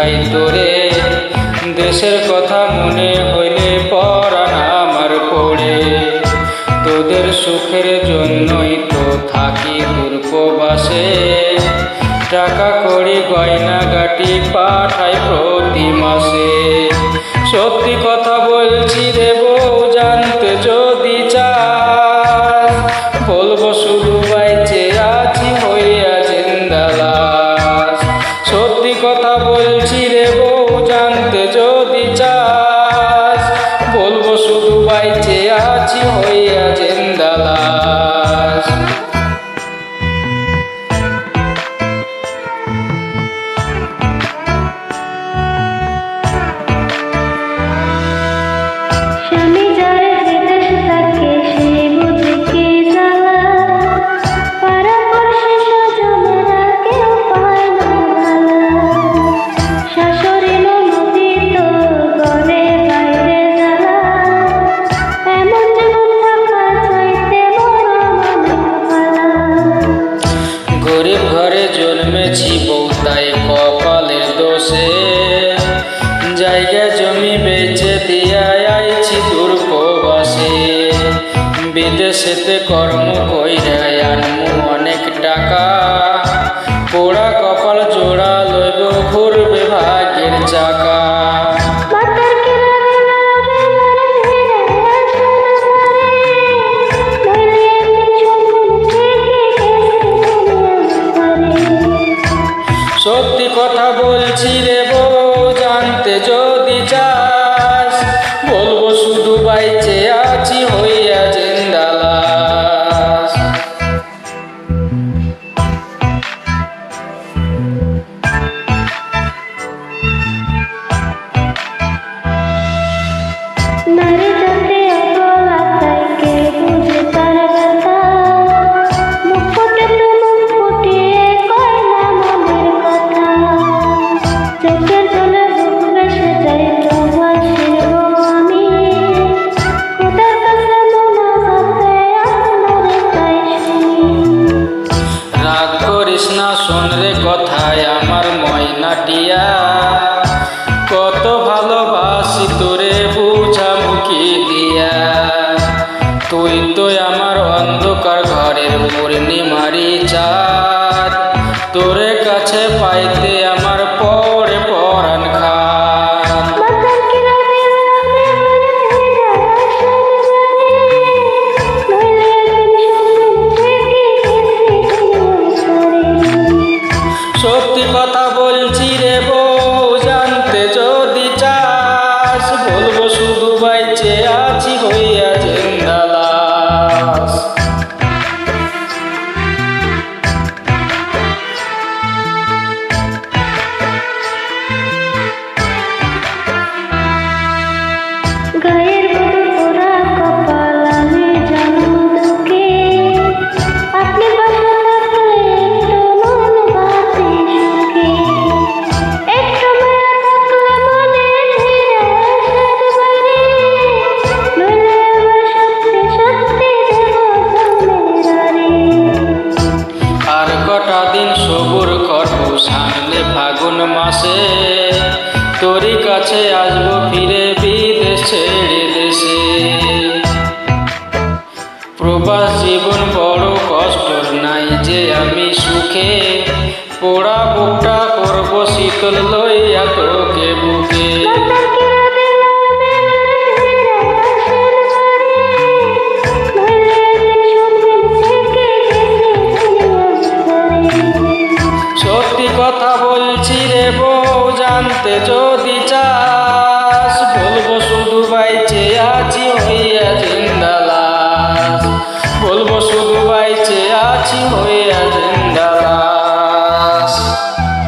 বুঝাই তোরে, দেশের কথা মনে হইলে পরাণ আমার পড়ে। তোদের সুখের জন্যই তো থাকি দূরপ্রবাসে, টাকা কড়ি গয়না গাটি পাঠাই প্রতি মাসে। সত্যি কথা বলছি রে বউ, জানতে যদি চাস, বলবো শুধু বাইচে আছি হইয়া জিন্দা লাশ। সত্যি কথা বলছি রে বউ, জানতে যদি চাস, বলবো শুধু বাইচে আছি হইয়া জিন্দা লাশ। গরিব ঘরে জন্মেছি বউ, তাই কপালের দোষে জায়গা জমি বেচে দিয়া আইছি দূরপ্রবাসে। বিদেশেতে কর্ম কইরা আনমু অনেক টাকা, পোড়া কপাল জোড়া লইব ঘুরবে ভাগ্যের চাকা। সত্যি কথা বলছি রে বউ, জানতে যদি চাস, বলবো শুধু বাইচে আছি হইয়া জিন্দা লাশ। রাগ করিস না, শোন রে কথায় আমার ময়নাটিয়া, কত ভালোবাসি তোরে বুঝামুখি দিয়া। তুই তো আমার অন্ধকার ঘরের পূর্ণিমারি চাঁদ, তোরে কাছে পাইতে আমার পরে পরাণ খান। সত্যি কথা বলছি রে বউ, জানতে যদি চাস, বলবো শুধু বাইচে আছি হইয়া জিন্দা লাশ। আর কটা দিন সবুর করবো, সামনে ফাগুন মাসে তোরই কাছে আসবো ফিরে বিদেশ ছেড়ে দেশে। প্রবাস জীবন বড় কষ্টর, নাই যে আমি সুখে, পোড়া বুকটা করবো শীতল লইয়া তোকে।